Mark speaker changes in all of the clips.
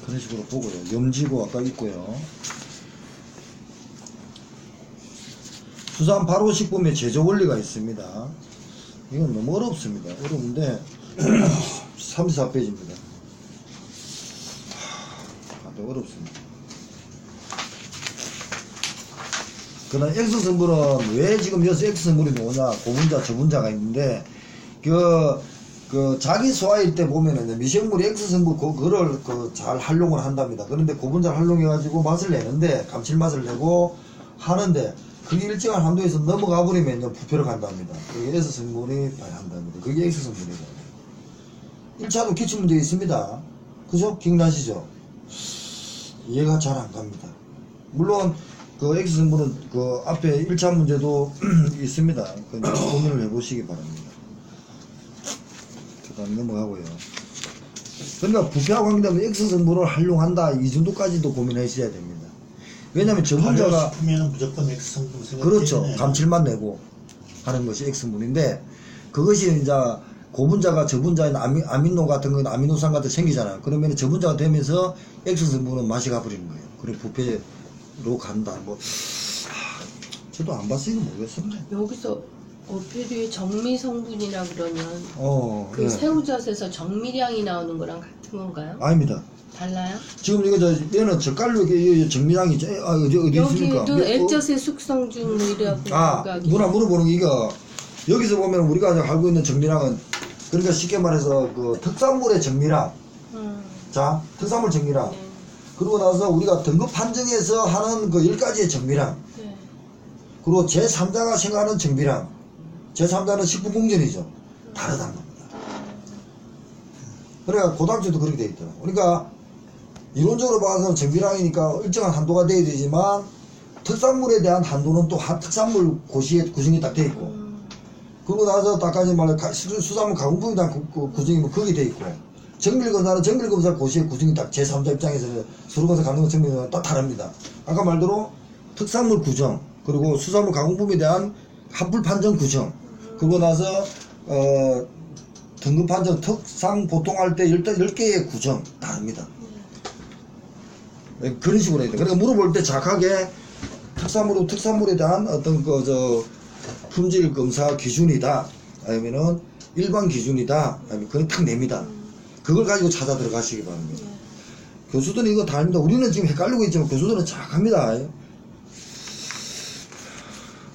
Speaker 1: 그런 식으로 보고요. 염지고 아까 있고요. 수산 바로 식품의 제조 원리가 있습니다. 이건 너무 어렵습니다. 어려운데 34페이지입니다. 아주 어렵습니다. 그러나 X 성분은 왜 지금 여기서 X 성분이 뭐냐, 고분자, 저분자가 있는데 그 자기 소화일 때 보면은 미생물이 X 성분 그거를 잘 활용을 한답니다. 그런데 고분자를 활용해가지고 맛을 내는데 감칠맛을 내고 하는데 그게 일정한 한도에서 넘어가 버리면 부패로 간답니다. 그게 S 성분이 발현한답니다. 그게 X 성분이고. 1차도 기출문제 있습니다. 그죠? 기억나시죠? 이해가 잘 안 갑니다. 물론 그 X 성분은 그 앞에 1차 문제도 있습니다. 그 고민을 해보시기 바랍니다. 그 다음 넘어가고요. 그러니까 부패하고 관계되면 X 성분을 활용한다, 이 정도까지도 고민하셔야 됩니다. 왜냐면 저분자가
Speaker 2: 발효식품에는 무조건 X 성분 생각.
Speaker 1: 그렇죠. 감칠맛 내고 하는 것이 X 성분인데, 그것이 이제 고분자가 저분자인 아미노 같은 건 아미노산 같은 게 생기잖아요. 그러면 저분자가 되면서 X 성분은 맛이 가버리는 거예요. 그리고 부패로 간다. 뭐 저도 안 봤으니까 모르겠습니다.
Speaker 3: 여기서 어필이 정미 성분이라 그러면 그
Speaker 1: 네.
Speaker 3: 새우젓에서 정미량이 나오는 거랑 같은 건가요?
Speaker 1: 아닙니다.
Speaker 3: 달라요?
Speaker 1: 지금 이거 얘는 젓갈로 정미량이 어디 있습니까?
Speaker 3: 여기도 액젓의 숙성중 뭐 이래갖고
Speaker 1: 누나 물어보는 게 이거 여기서 보면 우리가 알고 있는 정미량은, 그러니까 쉽게 말해서 그 특산물의 정미량, 자 특산물 정미량,
Speaker 3: 네.
Speaker 1: 그러고 나서 우리가 등급 판정에서 하는 그 10가지의 정미량,
Speaker 3: 네.
Speaker 1: 그리고 제3자가 생각하는 정미량, 제3자는 식품공정이죠. 다르다는 겁니다. 그러니까 고당초도 그렇게 되어 있더라고요. 그러니까 이론적으로 봐서 정미량이니까 일정한 한도가 돼야 되지만 특산물에 대한 한도는 또 특산물 고시에 구성이 딱 되어 있고, 그러고 나서 아까까지 말한 수산물 가공품에 대한 구성이 뭐 거기 되어 있고, 정밀검사는 정밀검사 고시의 구성이 딱 제3자 입장에서는 수로검사 가능한 정밀검사는 딱 다릅니다. 아까 말대로 특산물 구정, 그리고 수산물 가공품에 대한 합불 판정 구정, 그러고 나서 등급 판정 특상 보통 할 때 10개의 구정 다릅니다. 그런 식으로 해야 돼. 그러니까 물어볼 때 정확하게 특산물에 대한 어떤 품질 검사 기준이다, 아니면은 일반 기준이다, 아니면 그건 탁 냅니다. 그걸 가지고 찾아 들어가시기 바랍니다. 교수들은 이거 다 압니다. 우리는 지금 헷갈리고 있지만 교수들은 정확합니다.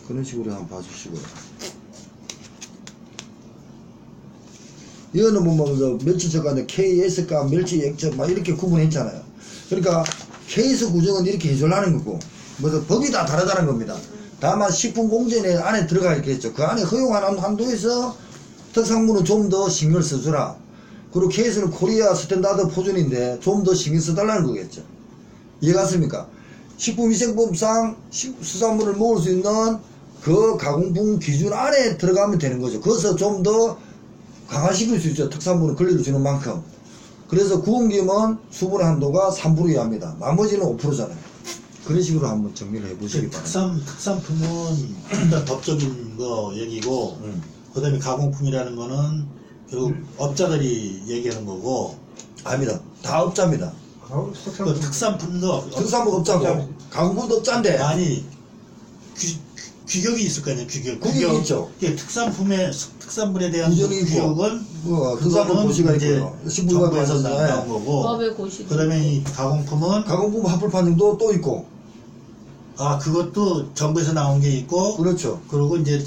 Speaker 1: 그런 식으로 한번 봐주시고요. 이거는 뭐 멸치젓가인데 KS가 멸치 액젓 막 이렇게 구분했잖아요. 그러니까 KS 구정은 이렇게 해주려는 거고, 뭐 법이 다 다르다는 겁니다. 다만 식품공정에 안에 들어가 있겠죠. 그 안에 허용하는 한도에서 특산물은 좀 더 신경을 써주라. 그리고 KS는 코리아 스탠다드 표준인데 좀 더 신경 써달라는 거겠죠. 이해갔습니까? 식품위생법상 수산물을 먹을 수 있는 그 가공품 기준 안에 들어가면 되는 거죠. 거기서 좀 더 강화시킬 수 있죠. 특산물은 권리를 주는 만큼. 그래서 구운기면 수분의 한도가 3% 이하입니다. 나머지는 5%잖아요. 그런 식으로 한번 정리를 해보시기 바랍니다.
Speaker 2: 특산품은 일단 법적인 거 얘기고, 그 다음에 가공품이라는 거는 결국 업자들이 얘기하는 거고.
Speaker 1: 아닙니다. 다 업자입니다.
Speaker 2: 그 특산품도
Speaker 1: 특산물 업자고 가공품도 업자인데.
Speaker 2: 아니 규격이 있을 거 아니에요.
Speaker 1: 규격이 있죠.
Speaker 2: 특산물에 대한
Speaker 1: 규정이
Speaker 2: 규격은
Speaker 1: 특산물 고시가 있고요.
Speaker 2: 정부에서 나온 거고.
Speaker 3: 법의 고시.
Speaker 2: 그다음에 이 가공품은
Speaker 1: 가공품 합불 판정도 또 있고.
Speaker 2: 그것도 정부에서 나온 게 있고.
Speaker 1: 그렇죠.
Speaker 2: 그리고 이제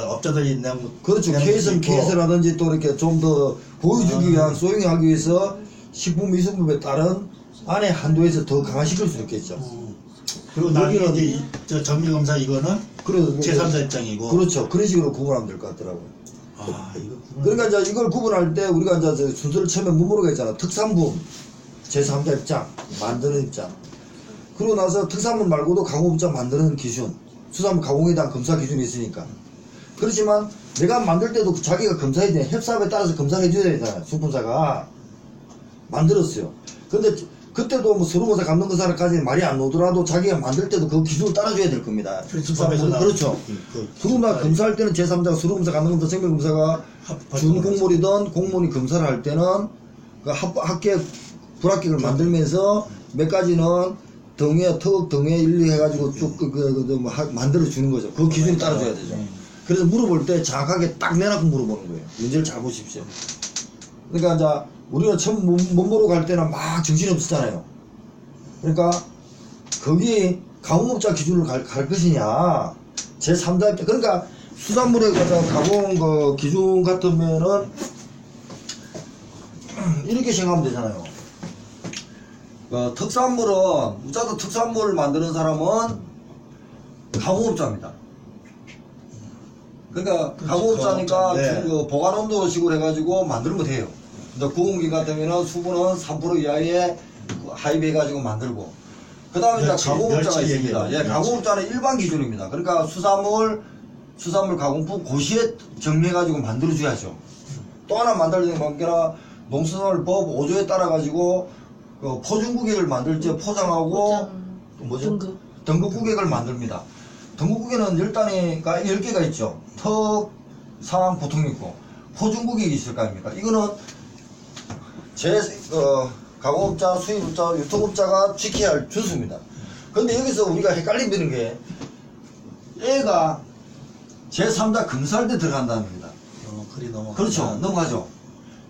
Speaker 2: 업자들이 낸
Speaker 1: 그렇죠. 케이스라든지 또 이렇게 좀 더 보여주기 위한 소용하기 위해서 식품위생법에 따른 안에 한도에서 더 강화시킬 수 있겠죠.
Speaker 2: 그리고 나중에 이제 저 정밀검사 이거는 제3자 입장이고.
Speaker 1: 그렇죠. 그런 식으로 구분하면 될 것 같더라고요. 그러니까 이제 이걸 구분할 때 우리가 이제 순서를 처음에 문모르가 있잖아. 특산품, 제3자 입장, 만드는 입장. 그러고 나서 특산물 말고도 가공업자 만드는 기준, 수산물 가공에 대한 검사 기준이 있으니까. 그렇지만 내가 만들 때도 자기가 검사해야 돼. 협사업에 따라서 검사를 해줘야 되잖아요. 수분사가 만들었어요. 근데 그때도 뭐 수로검사, 감독검사까지 말이 안 오더라도 자기가 만들 때도 그 기준을 따라줘야 될 겁니다. 그렇죠. 수로검사 검사할 때는 제3자가 수로검사, 감독검사, 생명검사가 준 공무원이든 공무원이 검사를 할 때는 그 합계 불합격을 만들면서 몇 가지는 등회, 특 등회 1, 2 해가지고 쭉 만들어주는 거죠. 그 기준에 따라줘야 되죠. 그래서 물어볼 때 정확하게 딱 내놓고 물어보는 거예요. 문제를 잘 보십시오. 그러니까 이제 우리가 처음 몸보러 갈 때는 막 정신이 없었잖아요. 그러니까 거기 가공업자 기준으로 갈 것이냐, 제3자, 그러니까 수산물에 가서 가공 그 기준 같으면은 이렇게 생각하면 되잖아요. 특산물은, 우짜도 특산물을 만드는 사람은 가공업자입니다. 그러니까 가공업자니까
Speaker 2: 네.
Speaker 1: 그 보관온도식으로 해가지고 만들면 돼요. 구공기 같으면은 수분은 3% 이하에 하입해가지고 만들고. 그 다음에 이제 가공업자가 있습니다. 예, 가공업자는 일반 기준입니다. 그러니까 수산물 가공품 고시에 정리해가지고 만들어줘야죠. 또 하나 만들어야 되는 게 농수산물법 5조에 따라가지고 그 포중구객을 만들 때 포장하고 뭐죠? 등급구객을 만듭니다. 등급구객은 10단위가 10개가 있죠. 턱, 상, 보통이 있고 포중구객이 있을 거 아닙니까? 이거는 가공업자, 수입업자, 유통업자가 지켜야 할 준수입니다. 근데 여기서 우리가 헷갈리는 게 얘가 제3자 검사할 때 들어간다는 겁니다.
Speaker 2: 그리 넘어가.
Speaker 1: 그렇죠. 넘어가죠.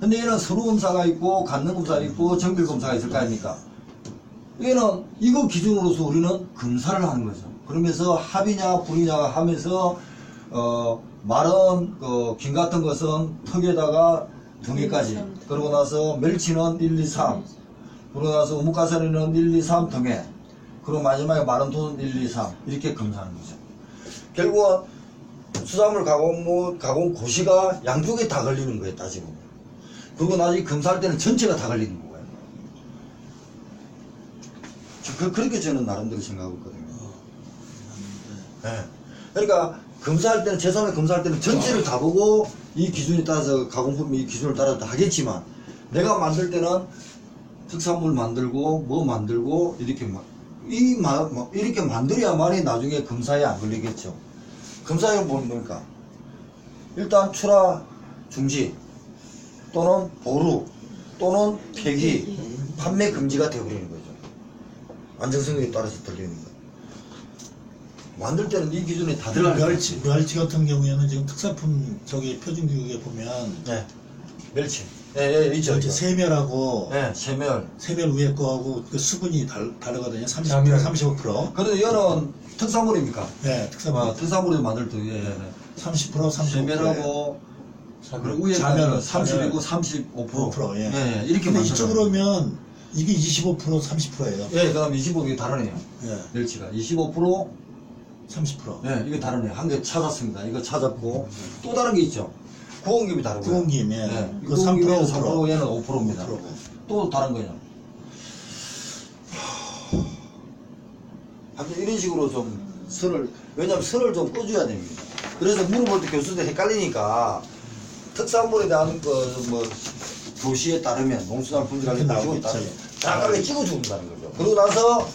Speaker 1: 근데 얘는 서류검사가 있고 간능검사가 있고 정밀검사가 있을 거 아닙니까? 얘는 이거 기준으로서 우리는 검사를 하는 거죠. 그러면서 합이냐 불이냐 하면서 마른 김 같은 것은 턱에다가 등에까지, 그러고 나서 멸치는 1, 2, 3, 그러고 나서 우뭇가사리는 1, 2, 3 등에, 그리고 마지막에 마른 돈은 1, 2, 3 이렇게 검사하는 거죠. 결국은 수산물 가공 고시가 양쪽에 다 걸리는 거예요, 따지고. 그리고 나중에 검사할 때는 전체가 다 걸리는 거예요. 그렇게 저는 나름대로 생각하고 있거든요. 네. 그러니까 검사할 때는, 제3회 검사할 때는 전체를 다 보고 이 기준에 따라서 가공품이 이 기준을 따라서 다 하겠지만, 내가 만들 때는 특산물 만들고 뭐 만들고 이렇게 이렇게 만들어야만이 나중에 검사에 안 걸리겠죠. 검사에 보면 뭡니까? 일단 출하 중지 또는 보루 또는 폐기, 판매 금지가 되어버리는 거죠. 안정성에 따라서 들리는 거예요. 만들 때는 이 기준에 다 들어가는 거예요.
Speaker 2: 멸치 같은 경우에는 지금 특산품 저기 표준규격에 보면
Speaker 1: 네. 멸치. 예, 있죠.
Speaker 2: 멸치 세멸하고
Speaker 1: 네, 세멸.
Speaker 2: 세멸 위에 거하고 그 수분이 다르거든요. 30%, 35%.
Speaker 1: 그런데 얘는 특산물입니까?
Speaker 2: 네, 특산물.
Speaker 1: 특산물에서 만들 때, 예.
Speaker 2: 30%, 35%.
Speaker 1: 세멸하고, 그리고 위에 자면은 30이고 35%.
Speaker 2: 예.
Speaker 1: 예, 이렇게
Speaker 2: 근데
Speaker 1: 만들어요.
Speaker 2: 이쪽으로 오면 이게 25%, 30%예요.
Speaker 1: 예, 그 다음 25%가 다르네요.
Speaker 2: 예.
Speaker 1: 멸치가. 25%,
Speaker 2: 30%.
Speaker 1: 예, 이거 다르네요. 한 개 찾았습니다. 이거 찾았고, 또 다른 게 있죠. 구공김이 다르고요.
Speaker 2: 구공김, 예.
Speaker 1: 예.
Speaker 2: 그
Speaker 1: 3%,
Speaker 2: 3%,
Speaker 1: 3%, 얘는 5%입니다.
Speaker 2: 5%고.
Speaker 1: 또 다른 거냐. 하여튼 이런 식으로 좀 왜냐면 선을 좀 꺼줘야 됩니다. 그래서 물어볼 때 교수들 헷갈리니까 특산물에 대한 교시에 따르면 농수산물 품질관리 기준에 따르면 정확하게 찍어준다는 거죠. 그러고 나서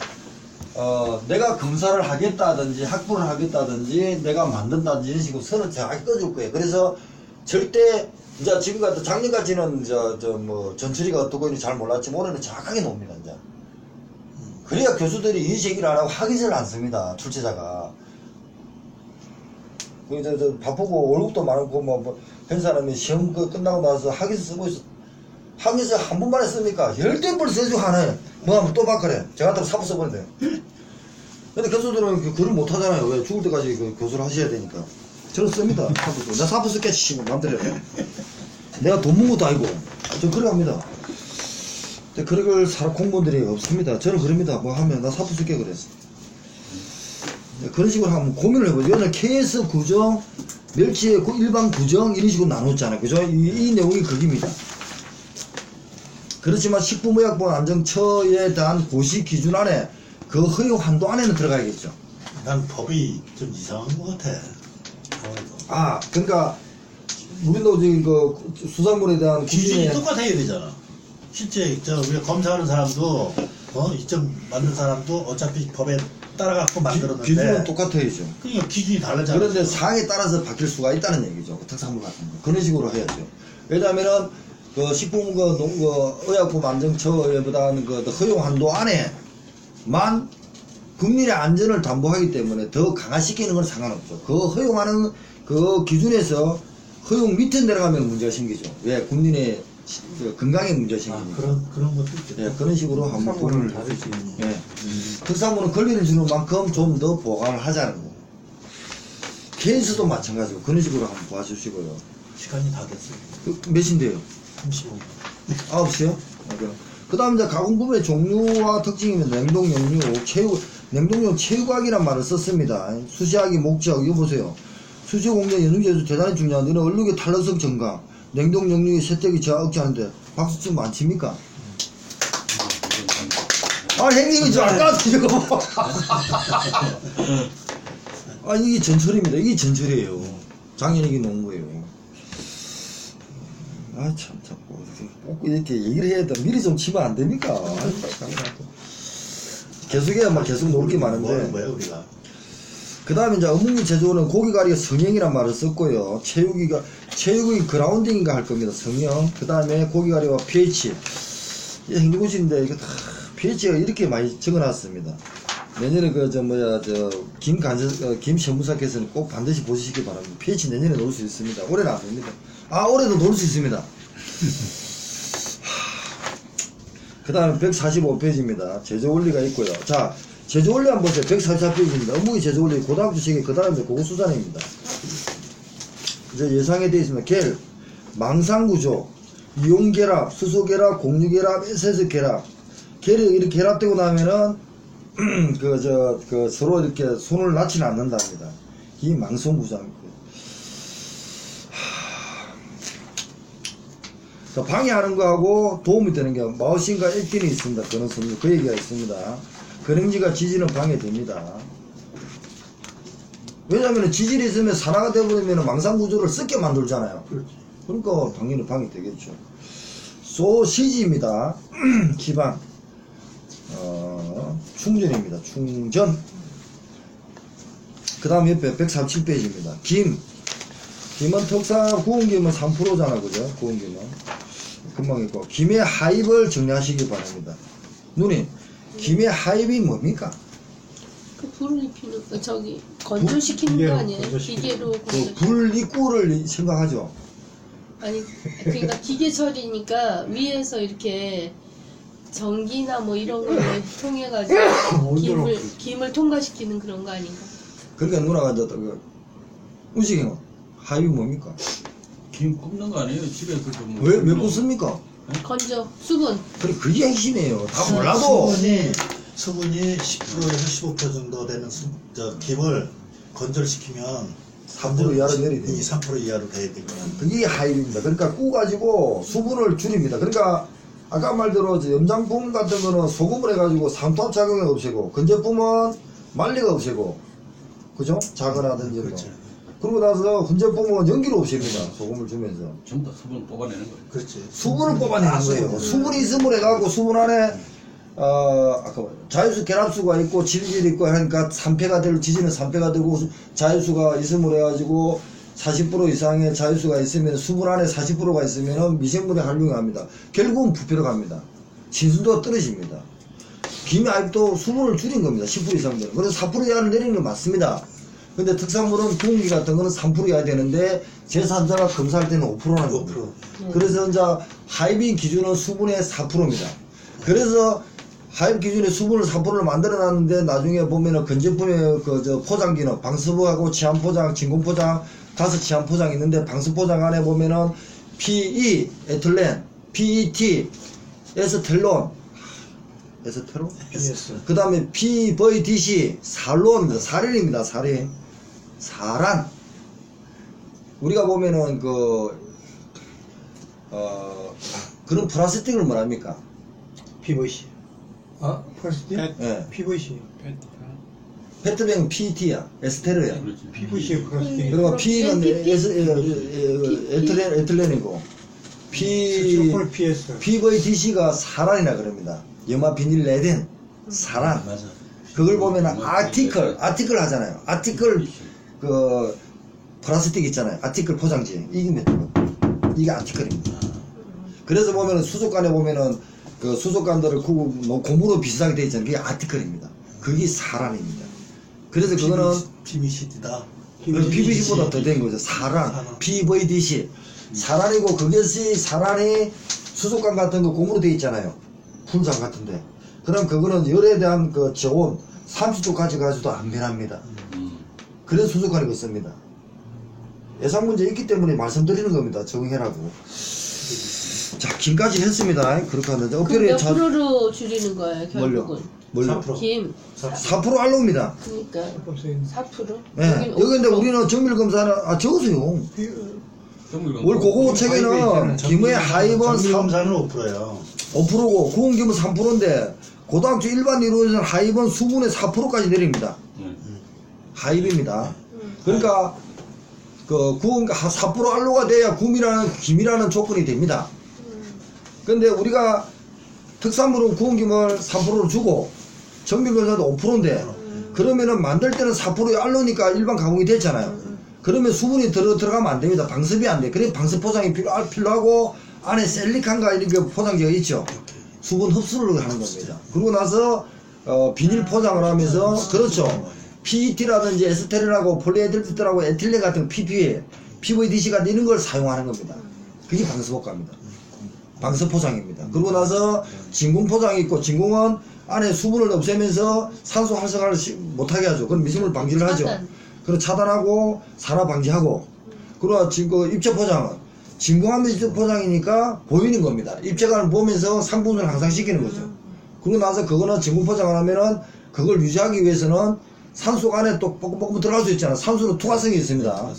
Speaker 1: 내가 검사를 하겠다든지 학부를 하겠다든지 내가 만든다든지 이런 식으로 선을 정확히 꺼줄 거예요. 그래서 절대 이제 지금 같은 작년까지는 전처리가 어떻고 있는지 잘 몰랐지만 올해는 정확하게 놓습니다. 이제 그래야 교수들이 이의제기를 안 하고 학위서를 안 씁니다. 출제자가. 바쁘고 월급도 많고 한 사람이 시험 끝나고 나서 학위서 쓰고 있어. 학위서 한 번만에 씁니까? 10대 써주고 하나에 뭐 하면 또 바꿔래. 저 같으면 사부 써버린대. 근데 교수들은 글을 못 하잖아요. 왜? 죽을 때까지 교수를 하셔야 되니까. 저는 씁니다. 사부도. 나 사부 쓸게 치시면 마음대로 해요. 내가 돈 문 것도 아니고. 전 그래 합니다. 근데 그걸 공무원들이 없습니다. 저는 그럽니다. 뭐 하면 나 사부 쓸게 그랬어. 그런 식으로 한번 고민을 해보죠. 여기는 KS 구정, 멸치의 일반 구정 이런 식으로 나눴잖아요. 그죠? 이 내용이 거기입니다. 그렇지만 식품의약품 안정처에 대한 고시 기준 안에 그 허용 한도 안에는 들어가야겠죠.
Speaker 2: 난 법이 좀 이상한 것 같아.
Speaker 1: 그러니까 우리도 지금 그 수산물에 대한
Speaker 2: 기준이 똑같아야 되잖아. 실제 우리가 검사하는 사람도 이점 만든 사람도 어차피 법에 따라갖고 만들었는데
Speaker 1: 기준은 똑같아야죠.
Speaker 2: 그러니까 기준이 다르잖아.
Speaker 1: 그런데 상에 따라서 바뀔 수가 있다는 얘기죠. 그 특산물 같은 거. 그런 식으로 해야죠. 왜냐하면은 그 식품 의약품 안정처에보다는 그 허용 한도 안에만 국민의 안전을 담보하기 때문에 더 강화시키는 건 상관없죠. 그 허용하는 그 기준에서 허용 밑에 내려가면 문제가 생기죠. 왜? 국민의 그 건강에 문제가 생기니까.
Speaker 2: 그런 것도 있겠다.
Speaker 1: 예, 그런 식으로 한번
Speaker 2: 특산물은
Speaker 1: 보면
Speaker 2: 다르지.
Speaker 1: 예. 특산물은 권리를 주는 만큼 좀 더 보강을 하자는 거. 케이스도 마찬가지고 그런 식으로 한번 봐주시고요.
Speaker 2: 시간이 다 됐어요.
Speaker 1: 몇 시인데요?
Speaker 2: 35분.
Speaker 1: 9시요? 그 다음 이제 가공품의 종류와 특징이면 냉동 육류, 냉동용 체육학이란 말을 썼습니다. 수시학의 목적, 이거 보세요. 수시 공정 연중제도 대단히 중요한데, 얼룩의 탄력성 증가, 냉동 육류의 세택이 저하 억제하는데, 박수 치면 안 칩니까? 아, 형님이 저 아까 저거. 아, 이게 전철입니다. 이게 전철이에요. 작년에 놓은 거예요. 아, 참, 꼭 이렇게 얘기를 해야 돼. 미리 좀 치면 안 됩니까? 계속해야 막 계속 놀 게
Speaker 2: 뭐
Speaker 1: 많은데.
Speaker 2: 하는 거야, 우리가?
Speaker 1: 그 다음에 이제 어묵리 제조는 고기가리가 성형이란 말을 썼고요. 체육이 그라운딩인가 할 겁니다. 성형. 그 다음에 고기가리와 pH. 이 행정고시인데 이거 다 pH가 이렇게 많이 적어놨습니다. 내년에 김 전무사께서는 꼭 반드시 보시기 바랍니다. pH 내년에 놓을 수 있습니다. 올해는 안 됩니다. 아, 올해도 놓을 수 있습니다. 그 다음에 145페이지입니다. 제조원리가 있고요. 자, 제조원리 한번 보세요. 144페이지입니다. 어묵이 제조원리 고등학교 시기 그 다음에 고고수산입니다. 이제 예상에 되어 있습니다. 겔, 망상구조, 이온결합, 수소결합, 공유결합, 에센스결합. 겔이 이렇게 결합되고 나면은 서로 이렇게 손을 낳지는 않는답니다. 이 망성구조입니다. 방해하는 거하고 도움이 되는 게 마우신과 액틴이 있습니다. 그런 성분, 그 얘기가 있습니다. 근행지가 지질은 방해됩니다. 왜냐하면 지질이 있으면 산화가 되어버리면 망상구조를 썩게 만들잖아요. 그러니까 당연히 방해되겠죠. 소시지입니다. 지방. 충전입니다. 충전. 그 다음 옆에 137페이지입니다. 김은 특산, 구운 김은 3%잖아, 그죠? 구운 김은. 금방 있고. 김의 하입을 정리하시기 바랍니다. 누님, 김의 하입이 뭡니까?
Speaker 3: 그 불을 입히는 거, 건조시키는 거 아니에요? 기계로 건조시키는
Speaker 1: 불입구를 생각하죠.
Speaker 3: 아니, 그러니까 기계처리니까 위에서 이렇게 전기나 뭐 이런 걸 통해가지고 김을 통과시키는 그런 거 아닌가?
Speaker 1: 그러니까 누나가 이제 우식이는 하입이 뭡니까?
Speaker 4: 김 굽는 거 아니에요? 집에 그거 뭐.
Speaker 1: 왜 굽습니까?
Speaker 3: 건조, 수분.
Speaker 1: 그래, 그게 핵심이에요. 다 몰라도.
Speaker 2: 수분이 10%에서 15% 정도 되는 김을 건조시키면
Speaker 1: 3% 이하로 내리네.
Speaker 2: 3% 이하로 돼야 되거든요.
Speaker 1: 그게 하입입니다. 그러니까 구가지고 수분을 줄입니다. 그러니까 아까 말대로 염장품 같은 거는 소금을 해가지고 상투압 작용을 없애고, 건제품은 말리가 없애고, 그죠? 작은하든지 뭐.
Speaker 2: 그렇죠.
Speaker 1: 그러고 나서 훈제품은 연기로 없앱니다. 소금을 주면서.
Speaker 4: 전부 다 수분을 뽑아내는 거예요.
Speaker 2: 그렇지.
Speaker 1: 수분을 뽑아내는 거예요. 수분이 있음을 해갖고 수분 안에 자유수 결합수가 있고 질질이 있고 하니까 산패가 되고 지지는 산패가 되고 자유수가 있음을 해가지고 40% 이상의 자유수가 있으면 수분 안에 40%가 있으면 미생물에 활용합니다. 결국은 부패로 갑니다. 신순도가 떨어집니다. 김의 아직도 수분을 줄인 겁니다. 10% 이상 되는. 그래서 4% 이하를 내리는 건 맞습니다. 근데 특산물은 공기 같은 거는 3% 이하 되는데 제3자가 검사할 때는 5%라는 겁니다.
Speaker 2: 5%.
Speaker 1: 그래서 이제 하입인 기준은 수분의 4%입니다. 그래서 하입 기준의 수분을 4%를 만들어 놨는데 나중에 보면은 건제품의 포장기는 방수부하고 치안포장, 진공포장, 5치안 포장이 있는데 방수포장 안에 보면은 PE, 에틸렌, PET, 에스텔론, 에스테론? 그 다음에 PVDC, 살론입니다. 사린입니다. 사린. 사란. 우리가 보면은 그런 플라스틱을 뭐랍니까?
Speaker 5: PVC. 플라스틱?
Speaker 1: 네.
Speaker 5: PVC.
Speaker 1: 페트병은 PET야. 에스테르야.
Speaker 4: 그렇지.
Speaker 5: PVC 플라스틱.
Speaker 1: 그리고 P는 에틸렌이고,
Speaker 5: PS.
Speaker 1: PVDC가 사란이라 그럽니다. 염화 비닐 레딘, 사란.
Speaker 4: 맞아.
Speaker 1: 그걸 보면은 아티클 하잖아요. 아티클 플라스틱 있잖아요. 아티클 포장지. 이게 아티클입니다. 그래서 보면은 수족관에 보면은 그 수족관들을 고무로 비슷하게 되어 있잖아요. 그게 아티클입니다. 그게 사란입니다. 그래서 그거는
Speaker 2: PVC다.
Speaker 1: PVC보다 더 된 거죠. 사란, PVDC. 사란이고 그것이 사란이 수족관 같은 거 고무로 되어 있잖아요. 풀장 같은데. 그럼 그거는 열에 대한 그 저온 30도까지 가지도 안 변합니다. 그래서 수족관이 그렇습니다. 예상 문제 있기 때문에 말씀드리는 겁니다. 적응해라고. 자, 김까지 했습니다. 그렇게 하는데
Speaker 3: 그럼 몇 프로로 줄이는 거예요, 결국은?
Speaker 1: 뭘요?
Speaker 2: 4%.
Speaker 3: 김.
Speaker 1: 4% 알로입니다.
Speaker 3: 그러니까 4%?
Speaker 1: 네. 여기 근데
Speaker 3: 5%.
Speaker 1: 우리는 정밀검사는, 적으세요. 올 고고 책에는 김의 하이번
Speaker 2: 정밀검사는 5%예요.
Speaker 1: 5%고 구운김은 3%인데 고등학교 일반 이론에서는 하이번 수분의 4%까지 내립니다. 하이브입니다. 그러니까 그 구운 4% 알로가 돼야 김이라는 조건이 됩니다. 근데 우리가 특산물은 구운 김을 3%로 주고 정밀검사도 5%인데 그러면은 만들 때는 4%의 알로니까 일반 가공이 됐잖아요. 그러면 수분이 들어가면 안 됩니다. 방습이 안 돼. 그래 방습 포장이 필요하고 안에 셀리칸과 이렇게 포장지가 있죠. 수분 흡수를 하는 겁니다. 그러고 나서 비닐 포장을 하면서 그렇죠. PET라든지 에스테린하고 폴리에틸렌하고 에틸렌 같은 PVDC가 이런 걸 사용하는 겁니다. 그게 방수 효과입니다. 방수 포장입니다. 그러고 나서 진공 포장이 있고 진공은 안에 수분을 없애면서 산소 활성화를 못하게 하죠. 그럼 미생물 방지를 하죠. 그리고 차단하고 산화 방지하고. 그리고 지금 입체 포장은 진공하면서 입체 포장이니까 보이는 겁니다. 입체감을 보면서 상분을 항상시키는 거죠. 그러고 나서 그거는 진공 포장을 하면은 그걸 유지하기 위해서는 산소 안에 또 뽀금뽀금 들어갈 수 있잖아. 산소는 투과성이 있습니다.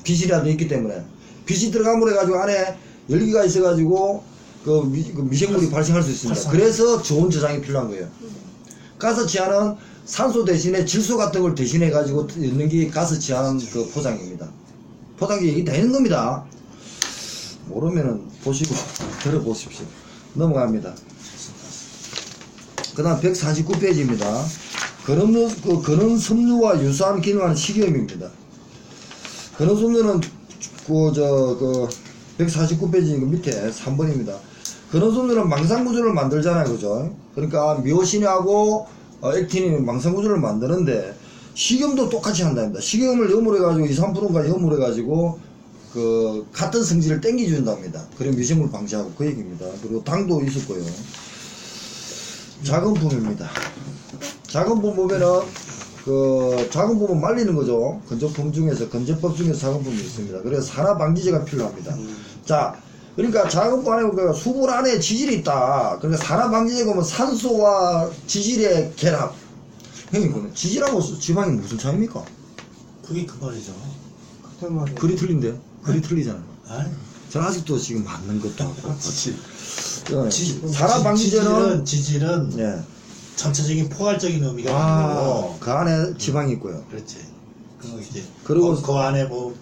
Speaker 1: 빛이라도 있기 때문에. 빛이 들어감으로 해가지고 안에 열기가 있어가지고 그 미생물이 발생할 수 있습니다. 그래서 좋은 저장이 필요한 거예요. 가스 지하는 산소 대신에 질소 같은 걸 대신해가지고 넣는 게 가스 지하는 그 포장입니다. 포장지 얘기 다 있는 겁니다. 모르면은 보시고 들어보십시오. 넘어갑니다. 그 다음 149페이지입니다. 근원 섬유와 유사한 기능하는 식염입니다. 근원 섬유는 149페이지 밑에 3번입니다. 근원 섬유는 망상구조를 만들잖아요, 그죠? 그러니까 미오신하고 액틴이 망상구조를 만드는데 식염도 똑같이 한답니다. 식염을 염으로 해가지고 2, 3%가 염으로 해가지고 같은 성질을 땡겨준답니다. 그래 미생물 방지하고 그 얘기입니다. 그리고 당도 있을 거예요. 작은품입니다. 작은품 보면은 작은품은 말리는 거죠. 건조품 중에서 건조법 중에서 작은품이 있습니다. 그래서 산화 방지제가 필요합니다. 자, 그러니까 작은품 안에 보니까 수분 안에 지질이 있다. 그러니까 산화 방지제가 뭐 산소와 지질의 결합. 형님, 그러면 지질하고 지방이 무슨 차이입니까?
Speaker 2: 그게 그 말이죠.
Speaker 1: 글이 틀린데요? 글이 틀리잖아요.
Speaker 2: 아니.
Speaker 1: 전 아직도 지금 맞는 것도 하고.
Speaker 2: 지질.
Speaker 1: 산화 방지제는
Speaker 2: 지질은
Speaker 1: 예.
Speaker 2: 전체적인 포괄적인 의미가 있는 거고.
Speaker 1: 그 안에 지방이 있고요.
Speaker 2: 그렇지. 이제
Speaker 1: 그리고
Speaker 2: 그 안에 뭐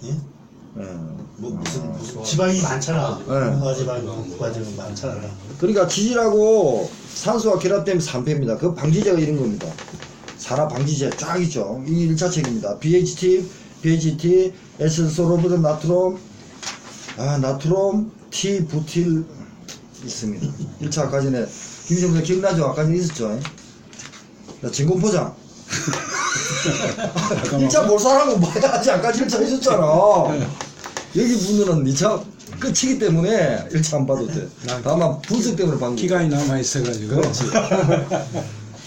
Speaker 2: 예? 무슨 지방이 많잖아. 부가지방, 부가지방 많잖아.
Speaker 1: 그러니까 지질하고 산소가 결합되면 산패입니다. 그 방지제가 이런 겁니다. 산화 방지제 쫙 있죠. 이 1차 책입니다. BHT, 에스소로브드 나트롬, 나트롬, T-부틸 있습니다. 1차 아까 전에 김정수 기억나죠? 아까 전에 있었죠? 진공포장. 1차 몰살하고 뭐 해야지. 아까 1차 있었잖아. 여기 분들은 2차 끝이기 때문에 1차 안 봐도 돼. 다만 분석 때문에 방금.
Speaker 5: 기간이 남아있어가지고.
Speaker 1: 그렇지.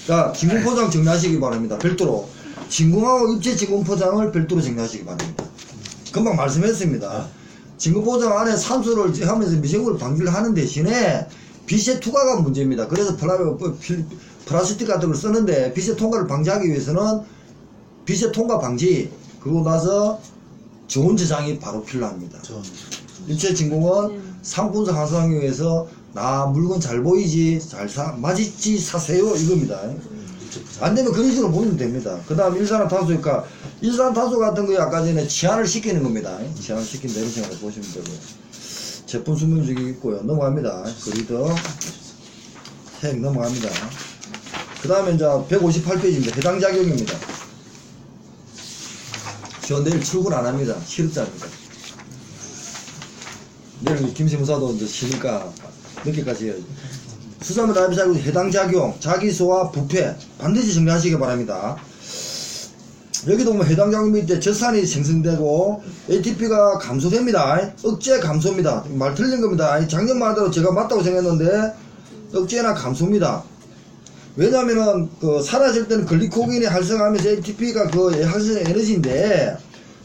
Speaker 1: 자, 진공포장 정리하시기 바랍니다. 별도로. 진공하고 입체 진공포장을 별도로 정리하시기 바랍니다. 금방 말씀했습니다. 진공포장 안에 산소를 하면서 미생물 방지를 하는 대신에 빛의 투과가 문제입니다. 그래서 플라스틱 같은 걸 쓰는데 빛의 통과를 방지하기 위해서는 빛의 통과 방지, 그러고 나서 좋은 저장이 바로 필요합니다. 입체 진공은 상품성 항상하기 위해서 나 물건 잘 보이지, 맛있지 사세요 이겁니다. 안 되면 그런 식으로 보면 됩니다. 그 다음 일산화탄소니까 일산화탄소 같은 거 아까 전에 치환을 시키는 겁니다. 치환을 시킨다 이런 생각을 보시면 되고요. 제품 설명주기 있고요. 넘어갑니다. 그리더 색 넘어갑니다. 그 다음에 이제 158페이지입니다. 해당 작용입니다. 저 내일 출근 안 합니다. 실업자입니다. 내일 김세무사도 이제 쉬니까 늦게까지 해야지. 수산물 납입 자격 해당 작용, 자기소와 부패 반드시 정리하시기 바랍니다. 여기도 보면 해당 작용 밑에 젖산이 생성되고 ATP가 감소됩니다. 억제 감소입니다. 말 틀린 겁니다. 작년 말대로 제가 맞다고 생각했는데 억제나 감소입니다. 왜냐면은 그 사라질 때는 글리코겐이 활성화하면서 ATP가 그 활성 에너지인데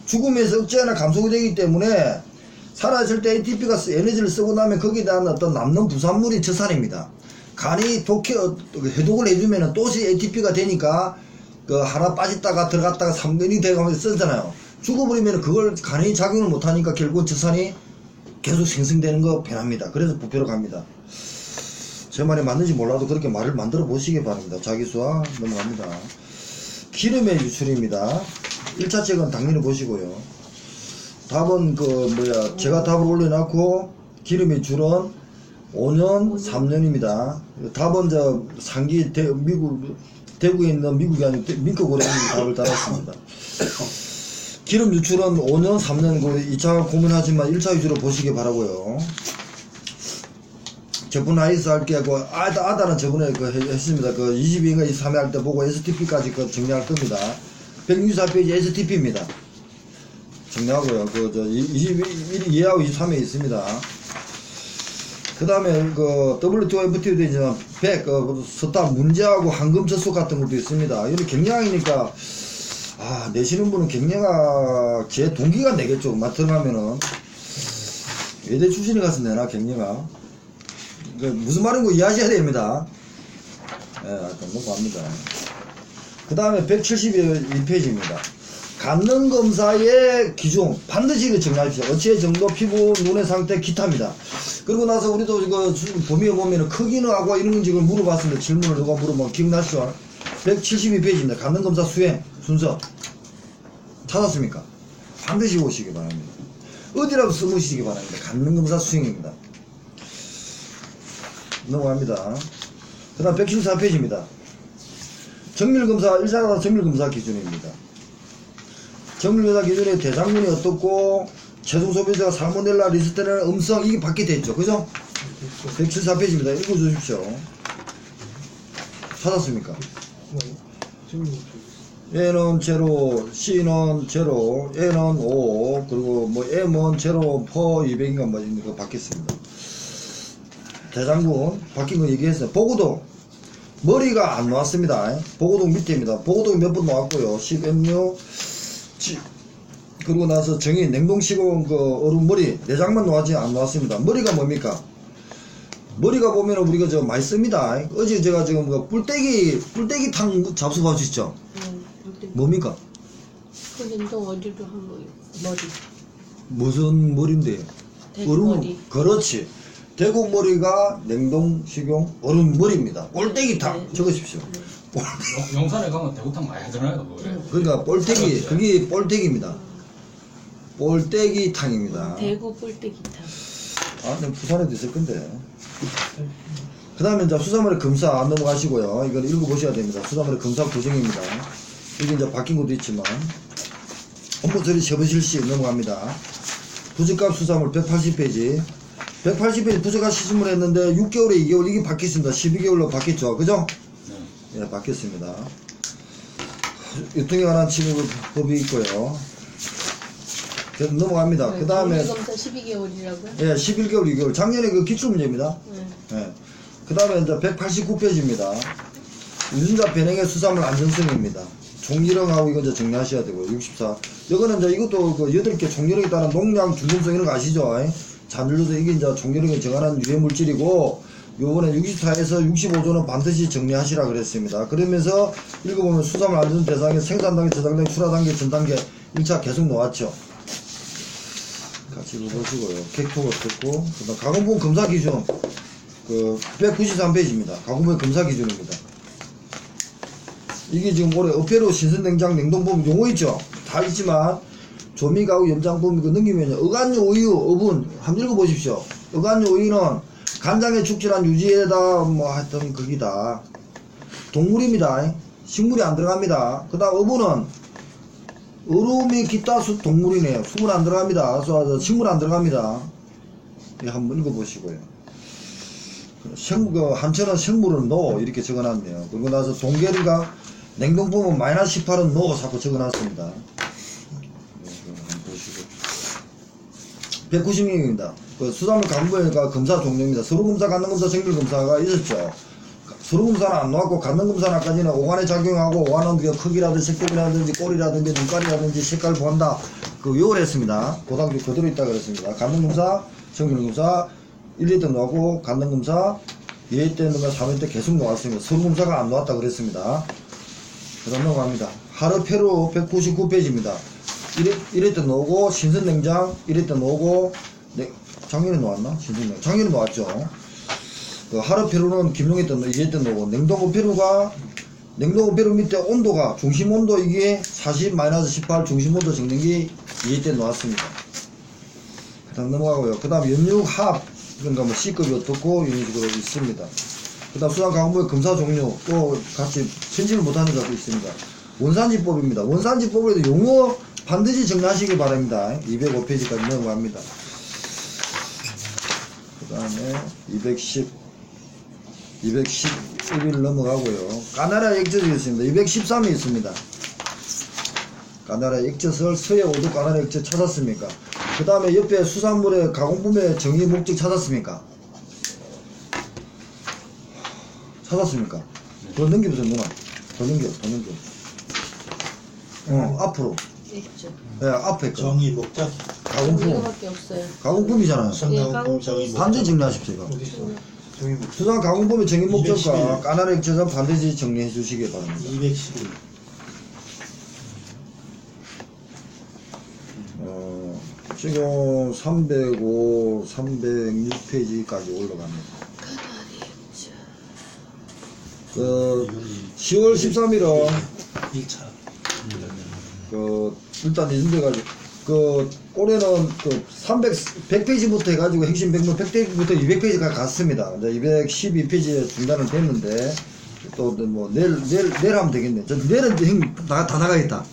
Speaker 1: 죽으면서 억제나 감소가 되기 때문에 사라질 때 ATP가 에너지를 쓰고 나면 거기에 대한 어떤 남는 부산물이 젖산입니다. 간이 해독을 해주면은 또시 ATP가 되니까 그 하나 빠졌다가 들어갔다가 3년이 되가면서 쓰잖아요. 죽어버리면 그걸 간이 작용을 못하니까 결국은 젖산이 계속 생성되는 거 변합니다. 그래서 부패로 갑니다. 제 말이 맞는지 몰라도 그렇게 말을 만들어 보시기 바랍니다. 자기수와 넘어갑니다. 기름의 유출입니다. 1차 책은 당연히 보시고요. 답은 제가 답을 올려놨고 기름의 줄은 5년 3년입니다. 답은 상기 대구에 있는 미국이 아니고 민크고래의 답을 따랐습니다. 기름 유출은 5년 3년 2차 고민하지만 1차 위주로 보시기 바라고요. 제품 라이스 할게 아다는 저번에 했습니다. 22인가 23회 할 때 보고 STP까지 정리할 겁니다. 164페이지 STP입니다. 정리하고요. 22하고 23회 있습니다. 그 다음에 WTO FTA도 되지만 100 스타 문제하고 황금 젖소 같은 것도 있습니다. 이런 경량이니까 내시는 분은 경량아 제 동기가 내겠죠. 들어가면은 외대 출신이 가서 내나 경량아 무슨 말인고 이해하셔야 됩니다. 넘어갑니다. 그 다음에 172페이지입니다. 간능검사의 기준 반드시 정리하십시오. 어치의 정도, 피부, 눈의 상태, 기타입니다. 그리고 나서 우리도 이거 범위에 보면은 크기는 하고 이런 건 지금 물어봤습니다. 질문을 누가 물어보면 기억나시죠? 172페이지입니다. 간능검사 수행 순서 찾았습니까? 반드시 보시기 바랍니다. 어디라도 써보시기 바랍니다. 간능검사 수행입니다. 넘어갑니다. 그 다음 174페이지입니다. 정밀검사, 1차 정밀검사 기준입니다. 정밀검사 기준에 대장균이 어떻고 최종 소비자가 살모넬라, 리스테리아, 음성 이게 받게 돼 있죠. 그죠? 174페이지입니다. 읽어주십시오. 찾았습니까? A는 제로, C는 제로, A는 5, 그리고 M은 제로, 퍼 200인가 이거 받겠습니다. 대장군 바뀐 거 얘기했어요. 보고동 머리가 안 나왔습니다. 보고동 밑에입니다. 보고동이 몇 번 나왔고요. 10MU 그리고 나서 정의 냉동식용 얼음 머리 내장만 나왔지 안 나왔습니다. 머리가 뭡니까? 머리가 보면 우리가 많이 씁니다. 어제 제가 지금 뿔떼기 탕 잡숴봐 주시죠. 뭡니까?
Speaker 3: 그 냉동 어디로 한 거예요? 머리.
Speaker 1: 무슨 머리인데?
Speaker 3: 대구머리.
Speaker 1: 그렇지. 대구머리가 냉동식용 얼음머리입니다. 꼴떼기탕 적으십시오.
Speaker 4: 용산에 가면 대구탕 많이 하잖아요.
Speaker 1: 그러니까 볼떼기, 그게 볼떼기입니다. 볼떼기탕입니다.
Speaker 3: 대구 뿔떼기탕.
Speaker 1: 부산에도 있을 건데. 그 다음에 이제 수산물의 검사 안 넘어가시고요. 이건 읽어보셔야 됩니다. 수산물의 검사 구성입니다. 이게 이제 바뀐 것도 있지만. 업무 처리 세부 실시 넘어갑니다. 부적합 수산물 180페이지. 180페이지 부적합 시즌을 했는데 6개월에 2개월 이게 바뀌었습니다. 12개월로 바뀌었죠. 그죠? 네. 예, 바뀌었습니다. 유통에 관한 취급법이 있고요. 계속 넘어갑니다. 그 다음에
Speaker 3: 검사 12개월이라고요?
Speaker 1: 예, 11개월, 2개월. 작년에 그 기출문제입니다. 예. 그 다음에 이제 189페이지입니다. 유전자 변형의 수산물 안전성입니다. 총기령하고 이거 이제 정리하셔야 되고요. 64. 이거는 이제 이것도 그 8개 총기령에 따른 농약, 중금성 이런 거 아시죠? 잔류도 이게 이제 총기령에 정한한 유해물질이고, 요번에 64에서 65조는 반드시 정리하시라 그랬습니다. 그러면서 읽어보면 수산물 안전 대상에 생산단계, 저장단계, 출하단계, 전단계 1차 계속 놓았죠. 같이 읽어보시고요. 객토가 어떻고, 그 다음 가공품 검사 기준, 193페이지입니다. 가공품 검사 기준입니다. 이게 지금 올해 어페로 신선냉장 냉동품 용어 있죠? 다 있지만, 조미가구 염장품 이거 넘기면 어간류 우유, 어분, 한번 읽어보십시오. 어간류 우유는 간장의 축질한 유지에다 하여튼 거기다. 동물입니다. 식물이 안 들어갑니다. 그 다음 어분은 얼음이 기타 동물이네요. 수물 안 들어갑니다. 식물 안 들어갑니다. 한번 읽어보시고요. 한철은 생물은 NO 이렇게 적어놨네요. 그리고 나서 동계리가 냉동품은 -18은 NO 자꾸 적어놨습니다. 보시고 190명입니다. 그 수산물 가공부가 검사 종류입니다. 서류검사, 간능검사, 정밀검사가 있었죠. 서류검사는 안 나왔고 간능검사는 아까지는 오간에 작용하고 오간은 그 크기라든지 색깔이라든지 꼬리라든지 눈깔이라든지 색깔 본다 그 요걸 했습니다. 고등학교 그대로 있다 그랬습니다. 간능검사, 정밀검사 1회 때 나오고 간능검사 2회 때 넘어가 3회 때 계속 나왔습니다. 서류검사가 안 나왔다 그랬습니다. 그 다음 넘어갑니다. 하르페루 199페이지입니다. 1회 때 나오고 신선냉장 1회 때 나오고 작년에 나왔나? 신선냉장 작년에 나왔죠. 그 하르페루는 김용희 때 2회 때 나오고 냉동고 페루 밑에 온도가 중심 온도 이게 40 -18 중심 온도 적는 게 2회 때 나왔습니다. 그 다음 넘어가고요. 그 다음 연육합 그러니까 뭐 C급이 어떻고 이런 식으로 있습니다. 그 다음 수산가공부의 검사 종류 또 같이 편집을 못하는 것도 있습니다. 원산지법입니다. 원산지법에도 용어 반드시 정리하시기 바랍니다. 205페이지까지 넘어갑니다. 그 다음에 211일 넘어가고요. 까나라 액젓이 있습니다. 213이 있습니다. 까나라 액젓을 서해 5도 까나라 액젓 찾았습니까? 그 다음에 옆에 수산물의 가공품의 정의 목적 찾았습니까? 찾았습니까? 더 넘겨보세요, 누나. 더 넘겨. 앞으로.
Speaker 3: 있죠.
Speaker 1: 네, 앞에 거.
Speaker 2: 정의 목적
Speaker 1: 가공품.
Speaker 3: 이거밖에 없어요.
Speaker 1: 가공품이잖아요.
Speaker 2: 성가공품 정의 목적
Speaker 1: 반드시 정리하십시오, 이거.
Speaker 5: 어디 있어? 정의 목.
Speaker 1: 수산 가공품의 정의 목적과
Speaker 2: 211.
Speaker 1: 까나라 액젓은 반드시 정리해 주시기 바랍니다.
Speaker 2: 211
Speaker 1: 지금 305, 306페이지까지 올라갑니다. 그 10월 13일은
Speaker 2: 1차
Speaker 1: 일단 이준돼가지고 올해는 100페이지부터 해가지고 핵심 100페이지부터 200페이지까지 갔습니다. 이제 212페이지에 중단을 됐는데 또 뭐 내일 하면 되겠네. 내일은 다 나가겠다.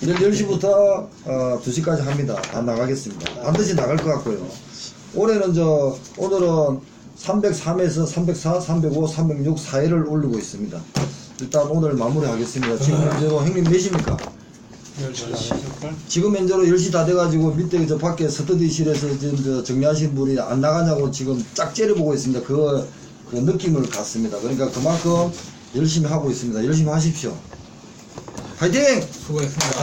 Speaker 1: 내일 10시부터 2시까지 합니다. 다 나가겠습니다. 반드시 나갈 것 같고요. 올해는 오늘은 303에서 304, 305, 306, 4회를 올리고 있습니다. 일단 오늘 마무리 하겠습니다. 지금 현재로 형님 몇십니까?
Speaker 5: 10시.
Speaker 1: 지금 현재로 10시 다 돼가지고 밑에 저 밖에 스터디실에서 지금 정리하신 분이 안 나가냐고 지금 짝 째려보고 있습니다. 그 느낌을 갖습니다. 그러니까 그만큼 열심히 하고 있습니다. 열심히 하십시오. 화이팅!
Speaker 4: 수고했습니다.